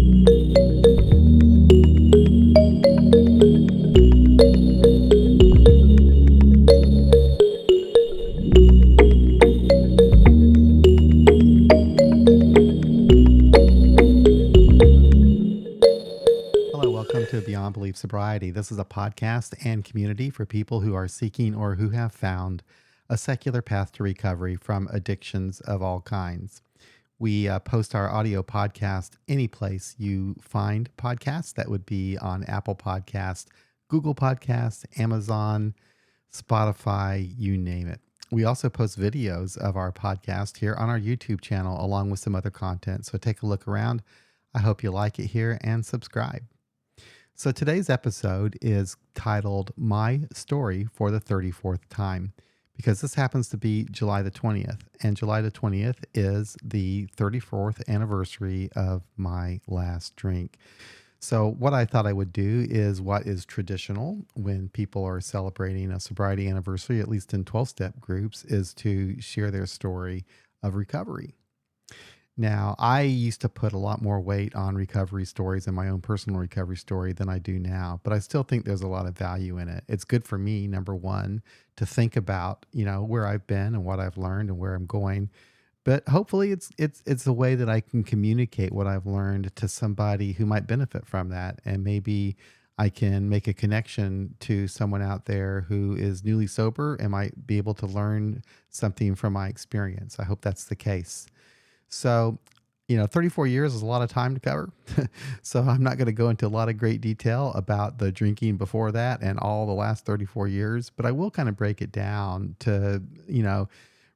Hello, welcome to Beyond Belief Sobriety. This is a podcast and community for people who are seeking or who have found a secular path to recovery from addictions of all kinds. We post our audio podcast any place you find podcasts. That would be on Apple Podcast, Google Podcast, Amazon, Spotify, you name it. We also post videos of our podcast here on our YouTube channel along with some other content. So take a look around. I hope you like it here and subscribe. So today's episode is titled My Story for the 34th Time, because this happens to be July the 20th, and July the 20th is the 34th anniversary of my last drink. So what I thought I would do is what is traditional when people are celebrating a sobriety anniversary, at least in 12-step groups, is to share their story of recovery. Now, I used to put a lot more weight on recovery stories and my own personal recovery story than I do now, but I still think there's a lot of value in it. It's good for me, number one, to think about, where I've been and what I've learned and where I'm going. But hopefully it's a way that I can communicate what I've learned to somebody who might benefit from that. And maybe I can make a connection to someone out there who is newly sober and might be able to learn something from my experience. I hope that's the case. So, 34 years is a lot of time to cover. So I'm not going to go into a lot of great detail about the drinking before that and all the last 34 years, but I will kind of break it down to,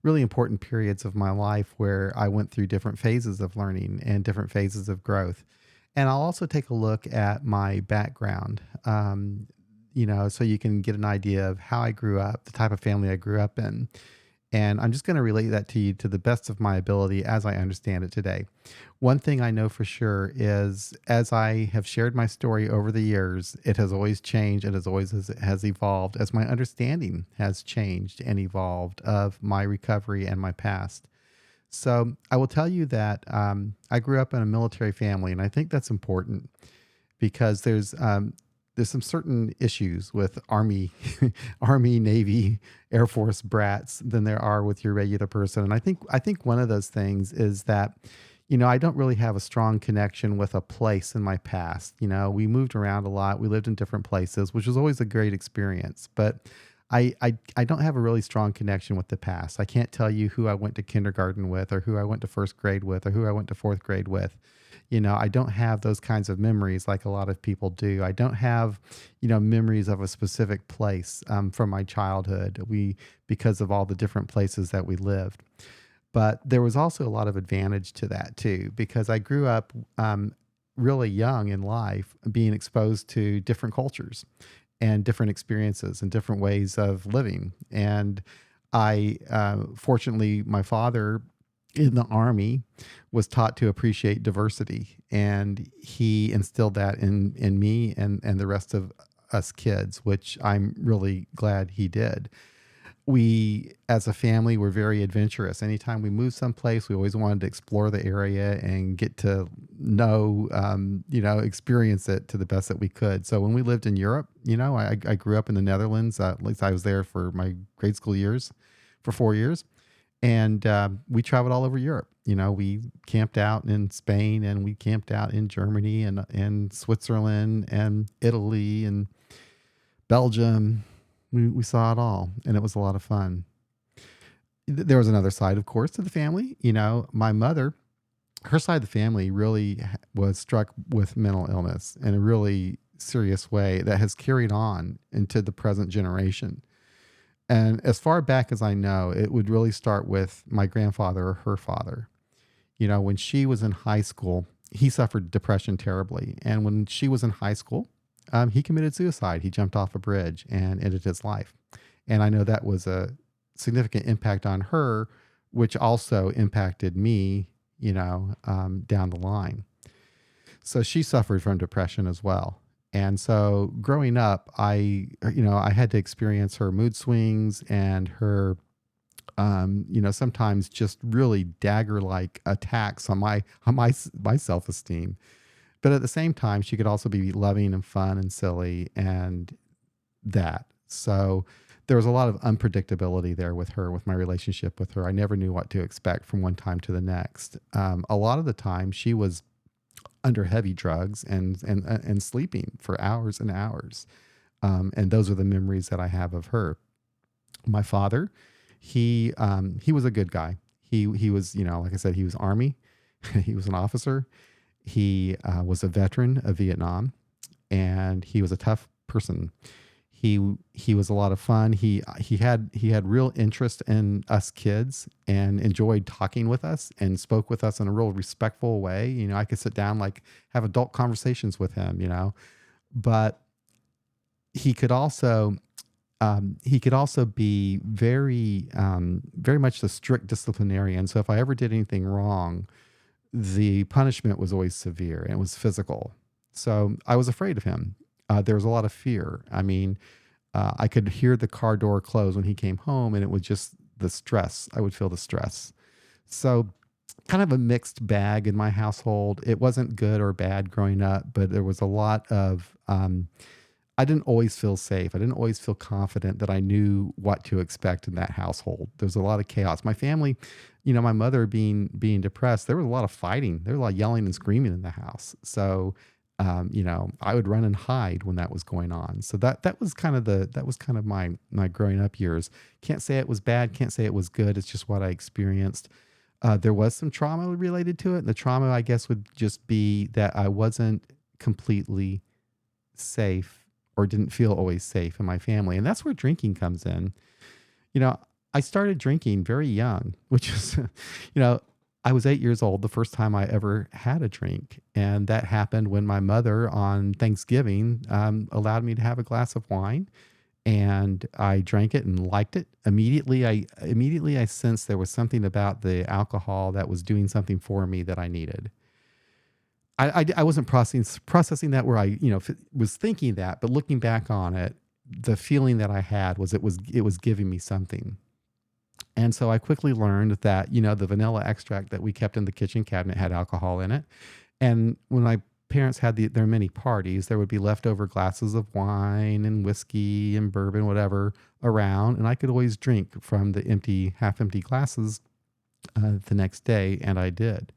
really important periods of my life where I went through different phases of learning and different phases of growth. And I'll also take a look at my background, so you can get an idea of how I grew up, the type of family I grew up in. And I'm just going to relate that to you to the best of my ability as I understand it today. One thing I know for sure is as I have shared my story over the years, it has always changed and has evolved as my understanding has changed and evolved of my recovery and my past. So I will tell you that I grew up in a military family, and I think that's important because there's some certain issues with Army, Navy, Air Force brats than there are with your regular person. And I think one of those things is that, I don't really have a strong connection with a place in my past. We moved around a lot. We lived in different places, which was always a great experience. But I don't have a really strong connection with the past. I can't tell you who I went to kindergarten with or who I went to first grade with or who I went to fourth grade with. I don't have those kinds of memories like a lot of people do. I don't have, memories of a specific place from my childhood because of all the different places that we lived. But there was also a lot of advantage to that too, because I grew up really young in life being exposed to different cultures and different experiences and different ways of living. And fortunately, my father in the Army was taught to appreciate diversity, and he instilled that in me and the rest of us kids, which I'm really glad he did. We, as a family, were very adventurous. Anytime we moved someplace, we always wanted to explore the area and get to know, experience it to the best that we could. So when we lived in Europe, I grew up in the Netherlands. At least I was there for my grade school years, for 4 years. And we traveled all over Europe. We camped out in Spain, and we camped out in Germany and Switzerland and Italy and Belgium. We saw it all, and it was a lot of fun. There was another side, of course, to the family. My mother, her side of the family really was struck with mental illness in a really serious way that has carried on into the present generation. And as far back as I know, it would really start with my grandfather or her father. When she was in high school, he suffered depression terribly. And when she was in high school, he committed suicide. He jumped off a bridge and ended his life. And I know that was a significant impact on her, which also impacted me, down the line. So she suffered from depression as well. And so growing up, I had to experience her mood swings and her, sometimes just really dagger-like attacks on my self-esteem. But at the same time, she could also be loving and fun and silly and that. So there was a lot of unpredictability there with her, with my relationship with her. I never knew what to expect from one time to the next. A lot of the time, she was under heavy drugs and sleeping for hours and hours. And those are the memories that I have of her. My father, he was a good guy. He was, like I said, he was Army. He was an officer. He was a veteran of Vietnam, and he was a tough person. He was a lot of fun. He had real interest in us kids and enjoyed talking with us and spoke with us in a real respectful way. I could sit down, like, have adult conversations with him. But he could also be very much the strict disciplinarian. So if I ever did anything wrong, the punishment was always severe and it was physical. So I was afraid of him. There was a lot of fear. I mean, I could hear the car door close when he came home, and it was just the stress. I would feel the stress. So, kind of a mixed bag in my household. It wasn't good or bad growing up, but there was a lot of, I didn't always feel safe. I didn't always feel confident that I knew what to expect in that household. There's a lot of chaos. My family, my mother being depressed, there was a lot of fighting. There was a lot of yelling and screaming in the house. So, I would run and hide when that was going on. So that was kind of my growing up years. Can't say it was bad. Can't say it was good. It's just what I experienced. There was some trauma related to it. The trauma, I guess, would just be that I wasn't completely safe, or didn't feel always safe in my family. And that's where drinking comes in. You know, I started drinking very young, which is, I was 8 years old the first time I ever had a drink. And that happened when my mother on Thanksgiving allowed me to have a glass of wine. And I drank it and liked it. Immediately I sensed there was something about the alcohol that was doing something for me that I needed. I wasn't processing that where I was thinking that, but looking back on it, the feeling that I had was it was giving me something. And so I quickly learned that the vanilla extract that we kept in the kitchen cabinet had alcohol in it. And when my parents had their many parties, there would be leftover glasses of wine and whiskey and bourbon, whatever, around, and I could always drink from the half empty glasses the next day, and I did.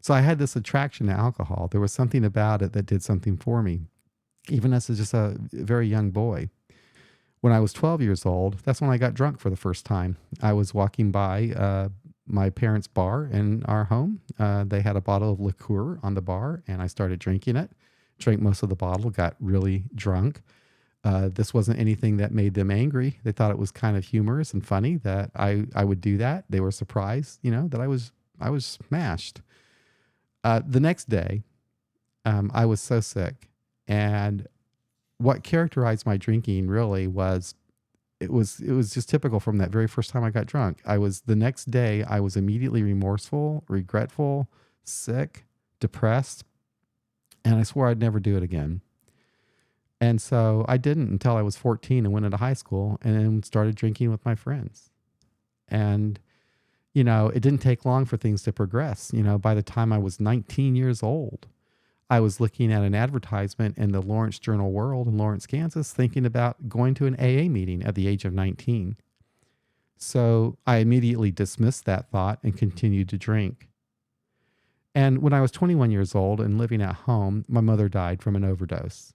So I had this attraction to alcohol. There was something about it that did something for me, even as just a very young boy. When I was 12 years old, that's when I got drunk for the first time. I was walking by my parents' bar in our home. They had a bottle of liqueur on the bar, and I started drinking it. Drank most of the bottle, got really drunk. This wasn't anything that made them angry. They thought it was kind of humorous and funny that I would do that. They were surprised, that I was smashed. The next day, I was so sick, and what characterized my drinking really was it was just typical from that very first time I got drunk. The next day I was immediately remorseful, regretful, sick, depressed, and I swore I'd never do it again. And so I didn't until I was 14 and went into high school and then started drinking with my friends. And it didn't take long for things to progress. By the time I was 19 years old, I was looking at an advertisement in the Lawrence Journal World in Lawrence, Kansas, thinking about going to an AA meeting at the age of 19. So I immediately dismissed that thought and continued to drink. And when I was 21 years old and living at home, my mother died from an overdose.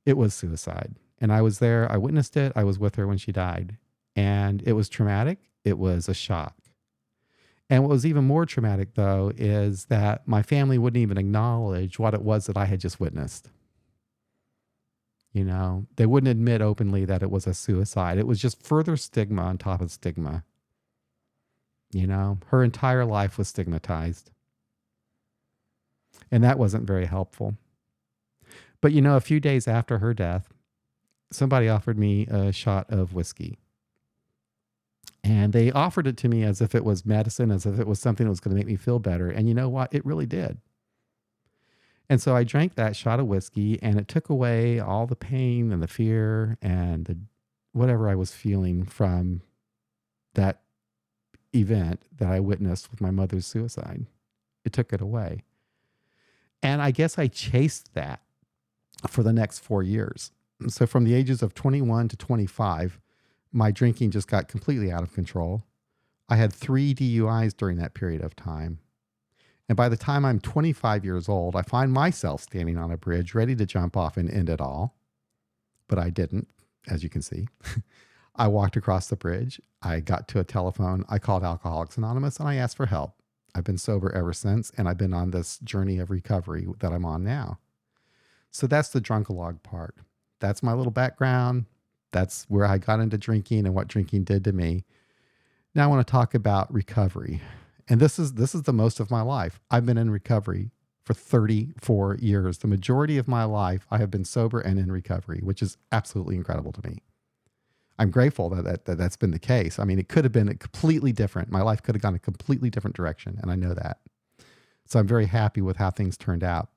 It was suicide. And I was there. I witnessed it. I was with her when she died. And it was traumatic. It was a shock. And what was even more traumatic, though, is that my family wouldn't even acknowledge what it was that I had just witnessed. They wouldn't admit openly that it was a suicide. It was just further stigma on top of stigma. Her entire life was stigmatized. And that wasn't very helpful. But, a few days after her death, somebody offered me a shot of whiskey. And they offered it to me as if it was medicine, as if it was something that was going to make me feel better. And you know what? It really did. And so I drank that shot of whiskey, and it took away all the pain and the fear and whatever I was feeling from that event that I witnessed with my mother's suicide. It took it away. And I guess I chased that for the next 4 years. So from the ages of 21 to 25, my drinking just got completely out of control. I had 3 DUIs during that period of time. And by the time I'm 25 years old, I find myself standing on a bridge ready to jump off and end it all. But I didn't, as you can see. I walked across the bridge. I got to a telephone. I called Alcoholics Anonymous and I asked for help. I've been sober ever since, and I've been on this journey of recovery that I'm on now. So that's the drunkalog part. That's my little background. That's where I got into drinking and what drinking did to me. Now I want to talk about recovery. And this is the most of my life. I've been in recovery for 34 years. The majority of my life, I have been sober and in recovery, which is absolutely incredible to me. I'm grateful that's been the case. I mean, it could have been completely different. My life could have gone a completely different direction, and I know that. So I'm very happy with how things turned out.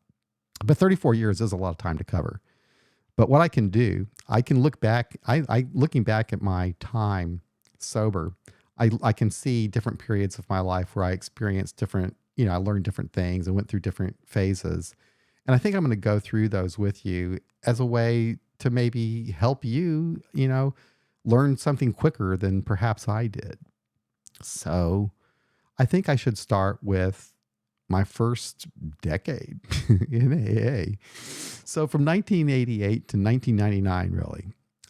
But 34 years is a lot of time to cover. But what I can do, I can look back. Looking back at my time sober, I can see different periods of my life where I experienced different, I learned different things and went through different phases. And I think I'm going to go through those with you as a way to maybe help you, learn something quicker than perhaps I did. So I think I should start with my first decade in AA. So from 1988 to 1999, really,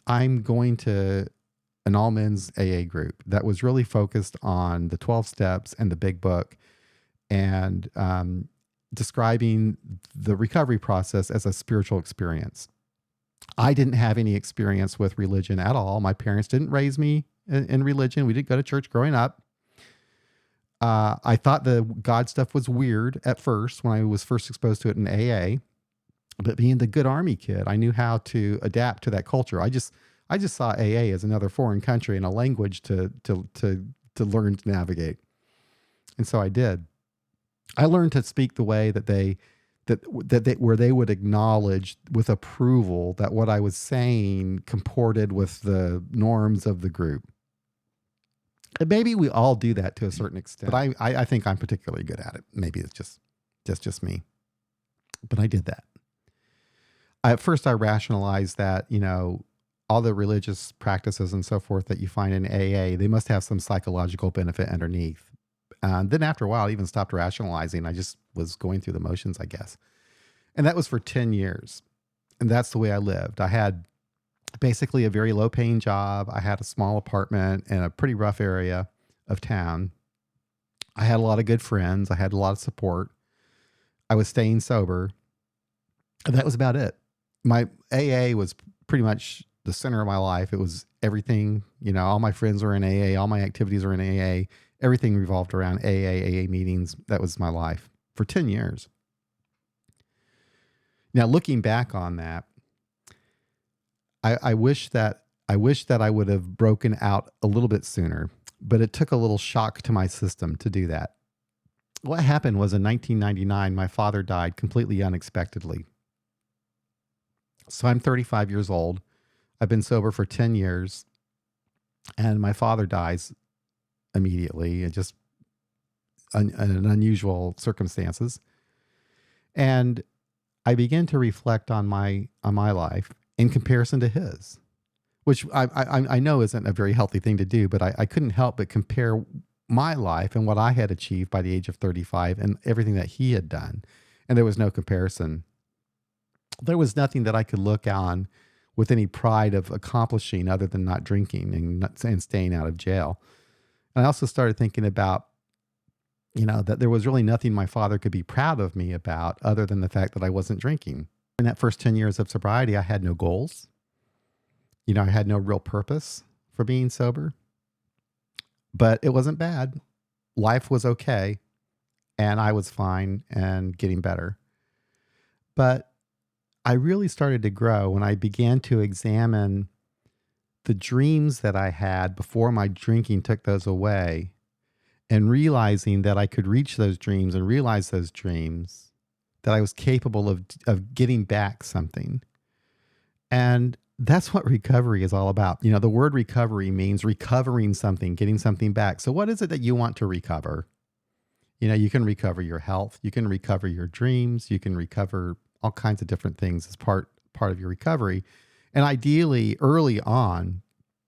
I'm going to an all men's AA group that was really focused on the 12 steps and the big book and describing the recovery process as a spiritual experience. I didn't have any experience with religion at all. My parents didn't raise me in religion. We didn't go to church growing up. I thought the God stuff was weird at first when I was first exposed to it in AA. But being the good Army kid, I knew how to adapt to that culture. I just saw AA as another foreign country and a language to learn to navigate. And so I did. I learned to speak the way that they where they would acknowledge with approval that what I was saying comported with the norms of the group. And maybe we all do that to a certain extent, but I think I'm particularly good at it. Maybe it's just me, but I did that. At first I rationalized that, all the religious practices and so forth that you find in AA, they must have some psychological benefit underneath. Then after a while, I even stopped rationalizing. I just was going through the motions, I guess. And that was for 10 years. And that's the way I lived. I had basically a very low paying job. I had a small apartment in a pretty rough area of town. I had a lot of good friends. I had a lot of support. I was staying sober. And that was about it. My AA was pretty much the center of my life. It was everything, all my friends were in AA. All my activities were in AA. Everything revolved around AA meetings. That was my life for 10 years. Now, looking back on that, I wish that I would have broken out a little bit sooner, but it took a little shock to my system to do that. What happened was in 1999, my father died completely unexpectedly. So I'm 35 years old. I've been sober for 10 years, and my father dies immediately, and just in unusual circumstances. And I began to reflect on my life in comparison to his, which I know isn't a very healthy thing to do, but I couldn't help but compare my life and what I had achieved by the age of 35 and everything that he had done. And there was no comparison. There was nothing that I could look on with any pride of accomplishing other than not drinking and staying out of jail. And I also started thinking about, that there was really nothing my father could be proud of me about other than the fact that I wasn't drinking. In that first 10 years of sobriety, I had no goals. I had no real purpose for being sober, but it wasn't bad. Life was okay, and I was fine and getting better. But I really started to grow when I began to examine the dreams that I had before my drinking took those away, and realizing that I could reach those dreams and realize those dreams, that I was capable of getting back something. And that's what recovery is all about. The word recovery means recovering something, getting something back. So what is it that you want to recover? You can recover your health, you can recover your dreams, you can recover all kinds of different things as part of your recovery. And ideally, early on,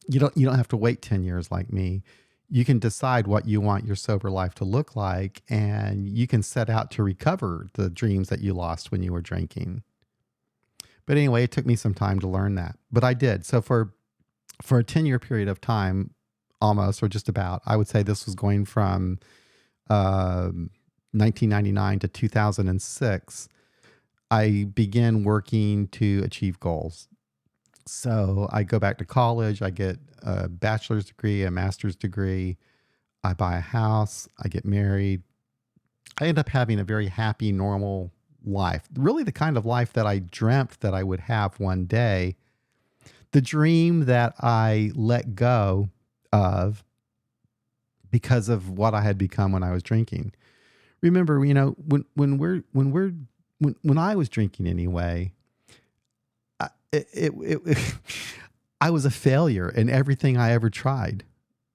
you don't have to wait 10 years like me. You can decide what you want your sober life to look like, and you can set out to recover the dreams that you lost when you were drinking. But anyway, it took me some time to learn that, but I did. So for a 10-year period of time, almost, or just about, I would say this was going from 1999 to 2006. I began working to achieve goals. So I go back to college, I get a bachelor's degree, a master's degree, I buy a house, I get married. I end up having a very happy, normal life. Really the kind of life that I dreamt that I would have one day. The dream that I let go of because of what I had become when I was drinking. Remember, when I was drinking anyway, it I was a failure in everything I ever tried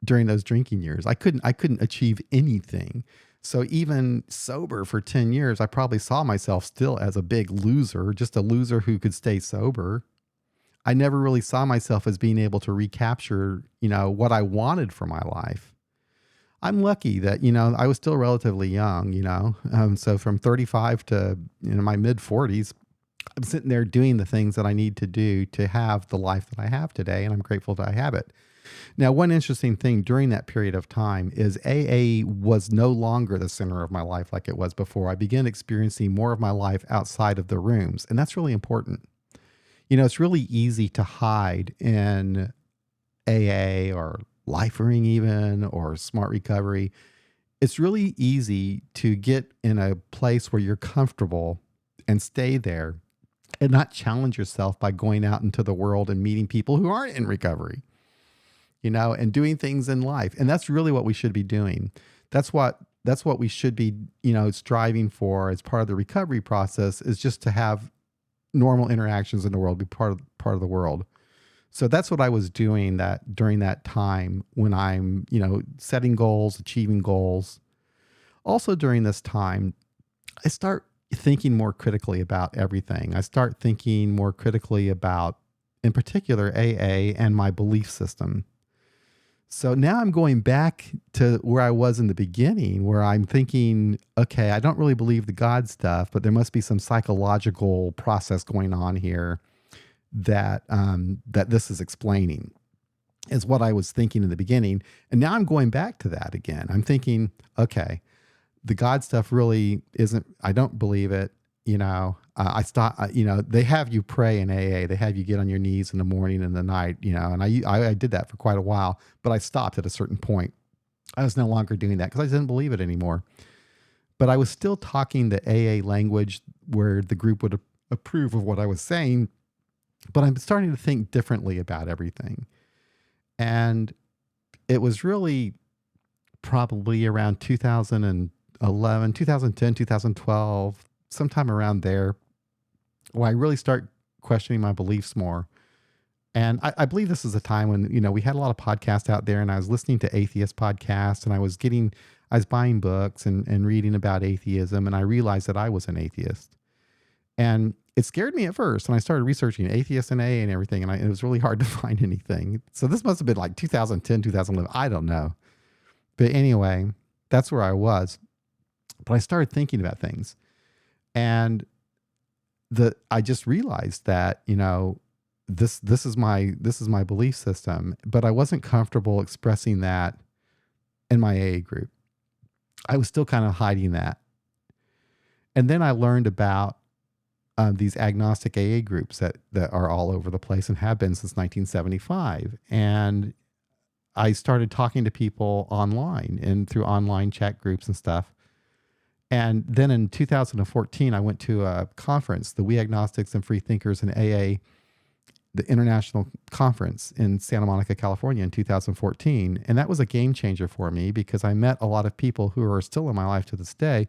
during those drinking years. I couldn't achieve anything. So even sober for 10 years, I probably saw myself still as a big loser, just a loser who could stay sober. I never really saw myself as being able to recapture, what I wanted for my life. I'm lucky that, I was still relatively young, so from 35 to, my mid 40s, I'm sitting there doing the things that I need to do to have the life that I have today. And I'm grateful that I have it. Now, one interesting thing during that period of time is AA was no longer the center of my life like it was before. I began experiencing more of my life outside of the rooms. And that's really important. It's really easy to hide in AA or lifering even, or smart recovery. It's really easy to get in a place where you're comfortable and stay there and not challenge yourself by going out into the world and meeting people who aren't in recovery, and doing things in life. And that's really what we should be doing. That's what we should be, striving for as part of the recovery process, is just to have normal interactions in the world, be part of the world. So that's what I was doing that during that time when I'm, setting goals, achieving goals. Also during this time, I start thinking more critically about everything. I start thinking more critically about, in particular, AA and my belief system. So now I'm going back to where I was in the beginning, where I'm thinking, okay, I don't really believe the God stuff, but there must be some psychological process going on here that that this is explaining, is what I was thinking in the beginning. And now I'm going back to that again. I'm thinking, okay, the God stuff really isn't, I don't believe it. I stop, they have you pray in AA. They have you get on your knees in the morning and the night, and I did that for quite a while, but I stopped at a certain point. I was no longer doing that because I didn't believe it anymore. But I was still talking the AA language where the group would approve of what I was saying, but I'm starting to think differently about everything. And it was really probably around 2011, 2010, 2012, sometime around there, where I really start questioning my beliefs more. And I believe this is a time when, we had a lot of podcasts out there, and I was listening to atheist podcasts, and I was buying books and reading about atheism, and I realized that I was an atheist. And it scared me at first, and I started researching atheists and AA and everything, and it was really hard to find anything. So this must have been like 2010, 2011. I don't know. But anyway, that's where I was. But I started thinking about things. And I just realized that, this is my belief system, but I wasn't comfortable expressing that in my AA group. I was still kind of hiding that. And then I learned about these agnostic AA groups that are all over the place and have been since 1975. And I started talking to people online and through online chat groups and stuff. And then in 2014, I went to a conference, the We Agnostics and Free Thinkers in AA, the international conference in Santa Monica, California in 2014. And that was a game changer for me because I met a lot of people who are still in my life to this day.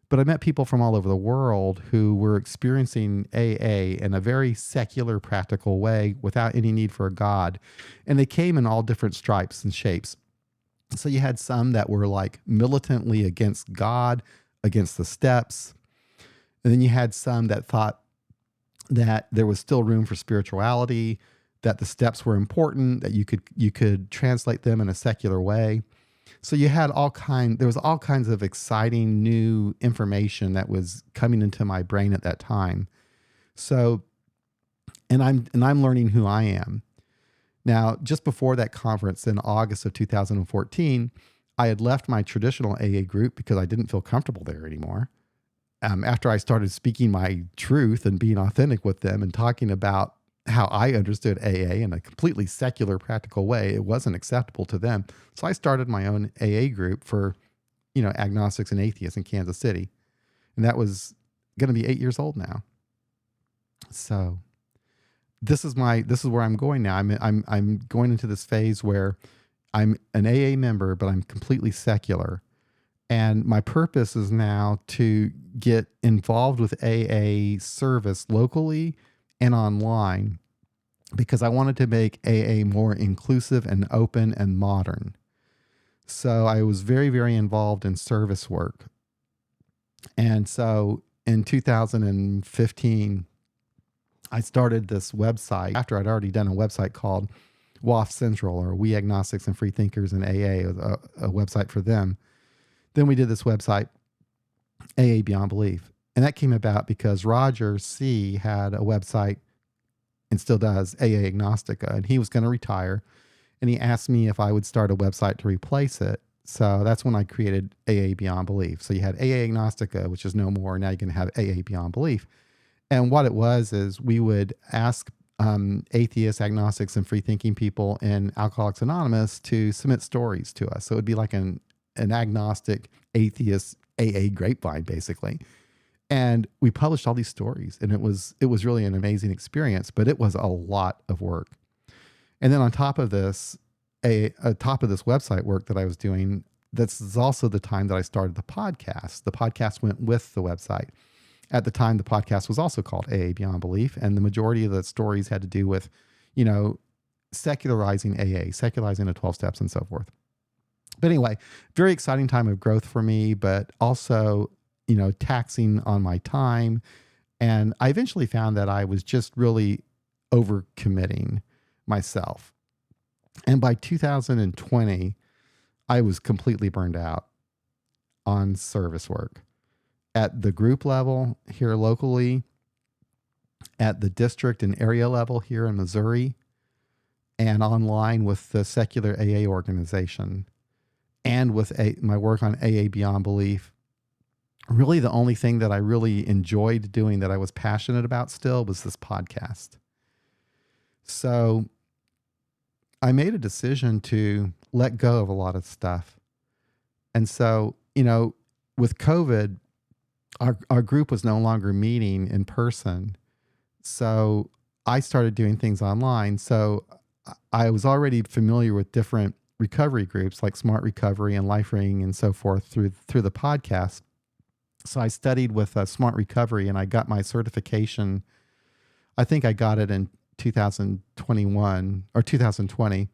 But I met people from all over the world who were experiencing AA in a very secular, practical way without any need for a God. And they came in all different stripes and shapes. So you had some that were like militantly against God, against the steps. And then you had some that thought that there was still room for spirituality, that the steps were important, that you could translate them in a secular way. So there was all kinds of exciting new information that was coming into my brain at that time. So, and I'm learning who I am. Now, just before that conference in August of 2014, I had left my traditional AA group because I didn't feel comfortable there anymore. After I started speaking my truth and being authentic with them and talking about how I understood AA in a completely secular, practical way, it wasn't acceptable to them. So I started my own AA group for, agnostics and atheists in Kansas City. And that was going to be 8 years old now. So this is where I'm going now. I'm going into this phase where I'm an AA member, but I'm completely secular. And my purpose is now to get involved with AA service locally and online because I wanted to make AA more inclusive and open and modern. So I was very, very involved in service work. And so in 2015, I started this website after I'd already done a website called WAF Central, or We Agnostics and Free Thinkers in AA, a website for them. Then we did this website, AA Beyond Belief. And that came about because Roger C. had a website and still does, AA Agnostica, and he was going to retire. And he asked me if I would start a website to replace it. So that's when I created AA Beyond Belief. So you had AA Agnostica, which is no more. Now you're going to have AA Beyond Belief. And what it was is we would ask atheists, agnostics, and free thinking people in Alcoholics Anonymous to submit stories to us. So it would be like an agnostic, atheist AA grapevine, basically. And we published all these stories, and it was really an amazing experience, but it was a lot of work. And then on top of this, top of this website work that I was doing, this is also the time that I started the podcast. The podcast went with the website. At the time, the podcast was also called AA Beyond Belief, and the majority of the stories had to do with, secularizing AA, secularizing the 12 steps and so forth. But anyway, very exciting time of growth for me, but also, taxing on my time. And I eventually found that I was just really overcommitting myself. And by 2020, I was completely burned out on service work at the group level here locally, at the district and area level here in Missouri, and online with the secular AA organization, and with my work on AA Beyond Belief. Really, the only thing that I really enjoyed doing that I was passionate about still was this podcast. So I made a decision to let go of a lot of stuff. And so, with COVID, our group was no longer meeting in person. So I started doing things online. So I was already familiar with different recovery groups like Smart Recovery and Life Ring and so forth through the podcast. So I studied with Smart Recovery, and I got my certification. I think I got it in 2021 or 2020.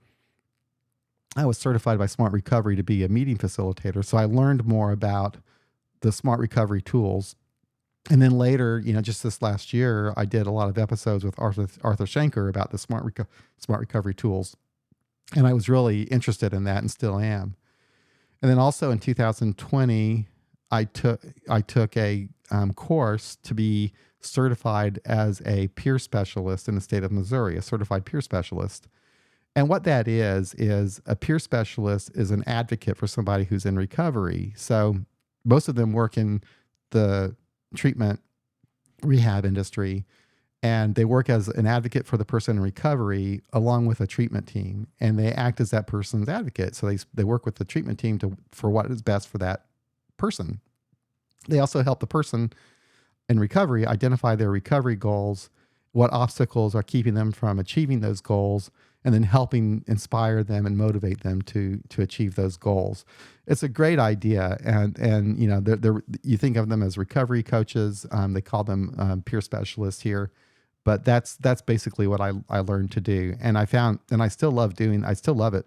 I was certified by Smart Recovery to be a meeting facilitator. So I learned more about the Smart Recovery tools. And then later, just this last year, I did a lot of episodes with Arthur Schenker about the Smart Recovery tools. And I was really interested in that and still am. And then also in 2020, I took a course to be certified as a peer specialist in the state of Missouri, a certified peer specialist. And what that is a peer specialist is an advocate for somebody who's in recovery. So most of them work in the treatment rehab industry, and they work as an advocate for the person in recovery along with a treatment team, and they act as that person's advocate. So they work with the treatment team for what is best for that person. They also help the person in recovery identify their recovery goals, what obstacles are keeping them from achieving those goals, and then helping inspire them and motivate them to achieve those goals. It's a great idea, and they're you think of them as recovery coaches. They call them peer specialists here, but that's basically what I learned to do, and I found, and I still love it.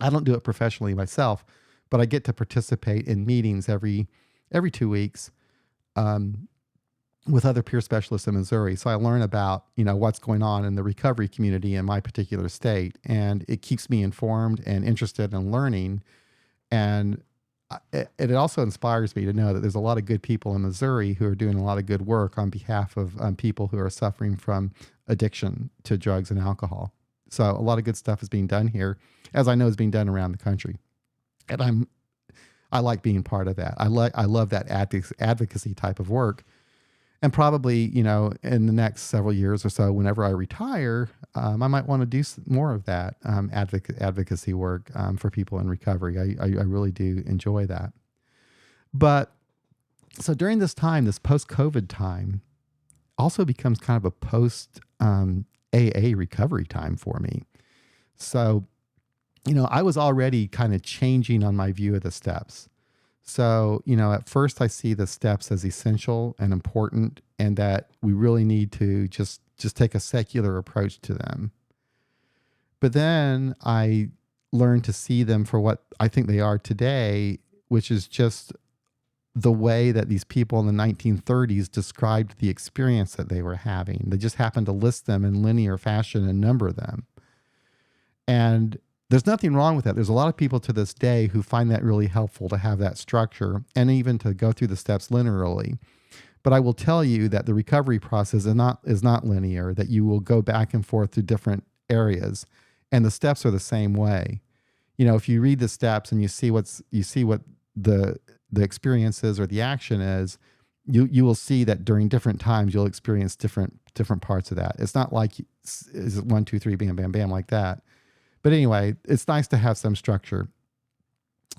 I don't do it professionally myself, but I get to participate in meetings every 2 weeks um, with other peer specialists in Missouri. So I learn about, what's going on in the recovery community in my particular state, and it keeps me informed and interested in learning. And it also inspires me to know that there's a lot of good people in Missouri who are doing a lot of good work on behalf of people who are suffering from addiction to drugs and alcohol. So a lot of good stuff is being done here, as I know is being done around the country. And I like being part of that. I love that advocacy type of work. And probably, in the next several years or so, whenever I retire, I might want to do more of that advocacy work for people in recovery. I really do enjoy that. But so during this time, this post-COVID time, also becomes kind of a post AA recovery time for me. So, I was already kind of changing on my view of the steps. So, at first I see the steps as essential and important, and that we really need to just take a secular approach to them. But then I learned to see them for what I think they are today, which is just the way that these people in the 1930s described the experience that they were having. They just happened to list them in linear fashion and number them. And there's nothing wrong with that. There's a lot of people to this day who find that really helpful to have that structure and even to go through the steps linearly. But I will tell you that the recovery process is not linear, that you will go back and forth through different areas, and the steps are the same way. If you read the steps and you see what the experience is or the action is, you will see that during different times you'll experience different parts of that. It's not like is 1, 2, 3, bam, bam, bam like that. But anyway, it's nice to have some structure.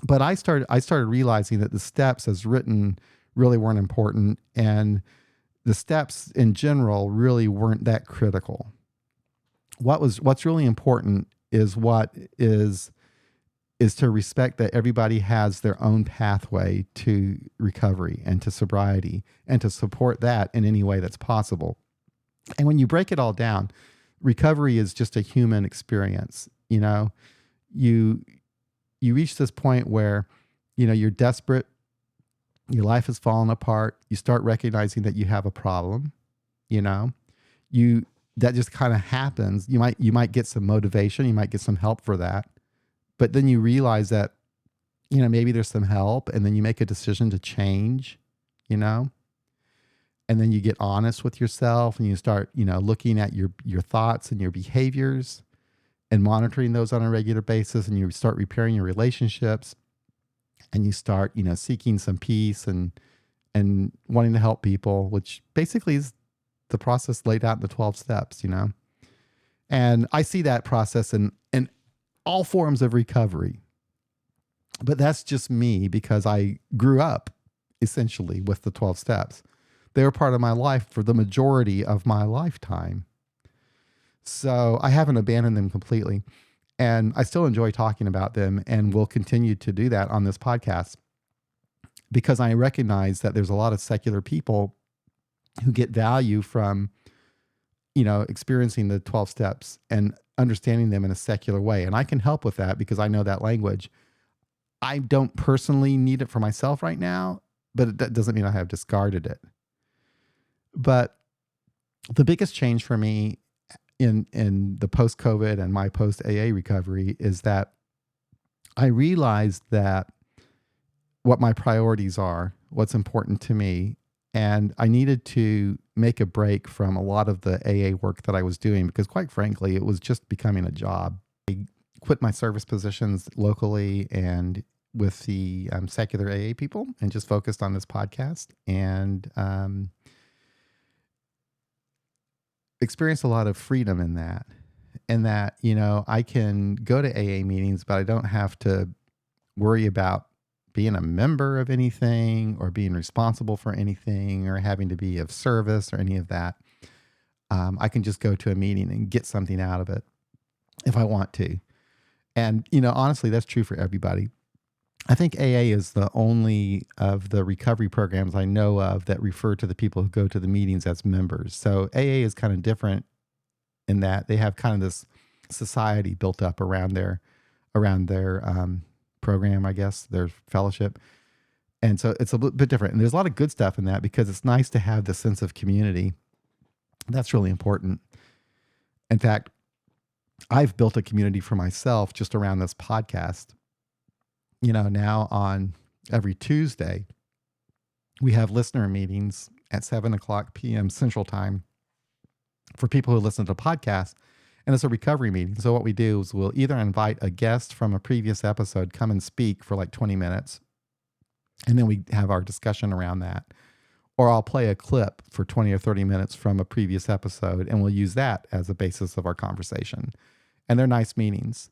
But I started realizing that the steps as written really weren't important, and the steps in general really weren't that critical. What's really important is to respect that everybody has their own pathway to recovery and to sobriety, and to support that in any way that's possible. And when you break it all down, recovery is just a human experience. You reach this point where, you're desperate, your life has fallen apart. You start recognizing that you have a problem, that just kind of happens. You might get some motivation, you might get some help for that. But then you realize that, maybe there's some help, and then you make a decision to change, and then you get honest with yourself, and you start, looking at your thoughts and your behaviors and monitoring those on a regular basis, and you start repairing your relationships, and you start, seeking some peace and wanting to help people, which basically is the process laid out in the 12 steps, And I see that process in all forms of recovery. But that's just me, because I grew up essentially with the 12 steps. They were part of my life for the majority of my lifetime. So I haven't abandoned them completely. And I still enjoy talking about them, and will continue to do that on this podcast, because I recognize that there's a lot of secular people who get value from, experiencing the 12 steps and understanding them in a secular way. And I can help with that because I know that language. I don't personally need it for myself right now, but that doesn't mean I have discarded it. But the biggest change for me in the post-COVID and my post-AA recovery is that I realized that what my priorities are, what's important to me, and I needed to make a break from a lot of the AA work that I was doing, because quite frankly, it was just becoming a job. I quit my service positions locally and with the secular AA people, and just focused on this podcast, and experienced a lot of freedom in that. And that, I can go to AA meetings, but I don't have to worry about being a member of anything, or being responsible for anything, or having to be of service or any of that. I can just go to a meeting and get something out of it if I want to. And, honestly, that's true for everybody. I think AA is the only of the recovery programs I know of that refer to the people who go to the meetings as members. So AA is kind of different in that they have kind of this society built up around their around their program, I guess, their fellowship. And so it's a bit different. And there's a lot of good stuff in that because it's nice to have the sense of community. That's really important. In fact, I've built a community for myself just around this podcast. Now on every Tuesday, we have listener meetings at 7:00 p.m. Central Time for people who listen to podcasts. And it's a recovery meeting. So what we do is we'll either invite a guest from a previous episode, come and speak for like 20 minutes. And then we have our discussion around that. Or I'll play a clip for 20 or 30 minutes from a previous episode, and we'll use that as a basis of our conversation. And they're nice meetings.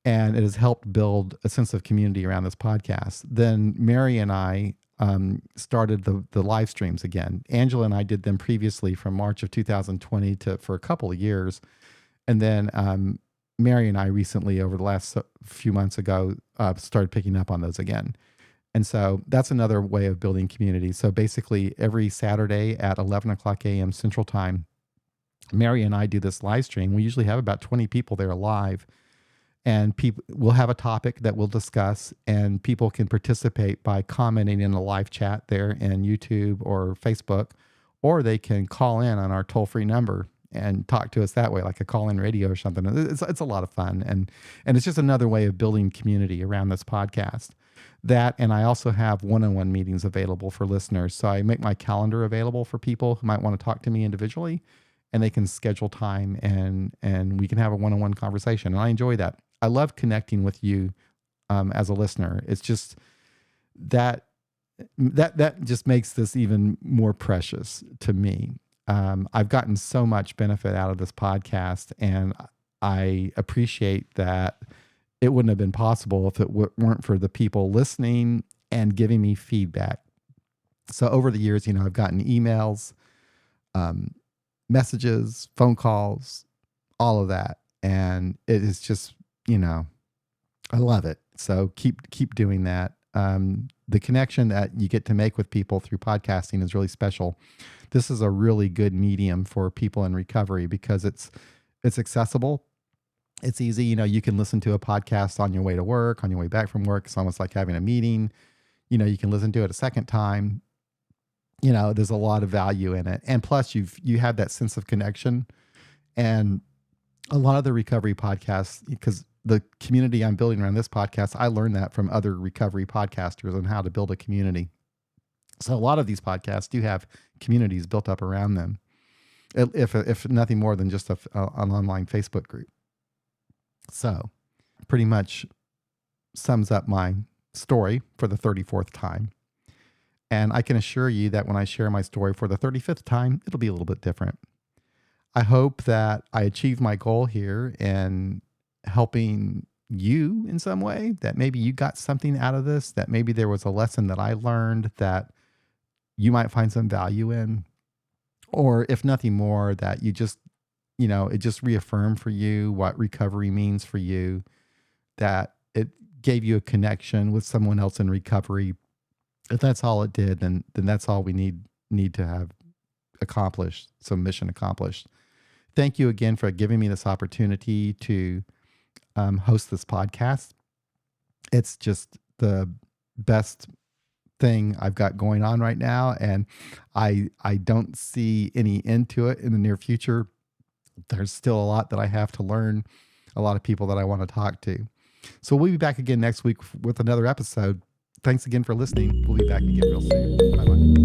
And it has helped build a sense of community around this podcast. Then Mary and I started the live streams again. Angela and I did them previously from March of 2020 for a couple of years. And then Mary and I recently, over the last few months ago, started picking up on those again. And so that's another way of building community. So basically every Saturday at 11:00 a.m. Central Time, Mary and I do this live stream. We usually have about 20 people there live. And we'll have a topic that we'll discuss, and people can participate by commenting in a live chat there in YouTube or Facebook, or they can call in on our toll-free number and talk to us that way, like a call-in radio or something. It's a lot of fun, and it's just another way of building community around this podcast. That, and I also have one-on-one meetings available for listeners. So I make my calendar available for people who might want to talk to me individually, and they can schedule time, and we can have a one-on-one conversation. And I enjoy that. I love connecting with you as a listener. It's just that just makes this even more precious to me. I've gotten so much benefit out of this podcast, and I appreciate that it wouldn't have been possible if it weren't for the people listening and giving me feedback. So over the years, I've gotten emails, messages, phone calls, all of that. And it is just, I love it. So keep doing that. The connection that you get to make with people through podcasting is really special. This is a really good medium for people in recovery because it's accessible. It's easy. You can listen to a podcast on your way to work, on your way back from work. It's almost like having a meeting. You can listen to it a second time. There's a lot of value in it. And plus you have that sense of connection. And a lot of the recovery podcasts, because the community I'm building around this podcast, I learned that from other recovery podcasters on how to build a community. So a lot of these podcasts do have communities built up around them, if nothing more than just an online Facebook group. So pretty much sums up my story for the 34th time. And I can assure you that when I share my story for the 35th time, it'll be a little bit different. I hope that I achieve my goal here in helping you in some way, that maybe you got something out of this, that maybe there was a lesson that I learned that you might find some value in, or if nothing more, that you just, it just reaffirmed for you what recovery means for you, that it gave you a connection with someone else in recovery. If that's all it did, then that's all we need to have accomplished, some mission accomplished. Thank you again for giving me this opportunity to host this podcast. It's just the best thing I've got going on right now, and I don't see any end to it in the near future. There's still a lot that I have to learn, a lot of people that I want to talk to. So we'll be back again next week with another episode. Thanks again for listening. We'll be back again real soon. Bye-bye.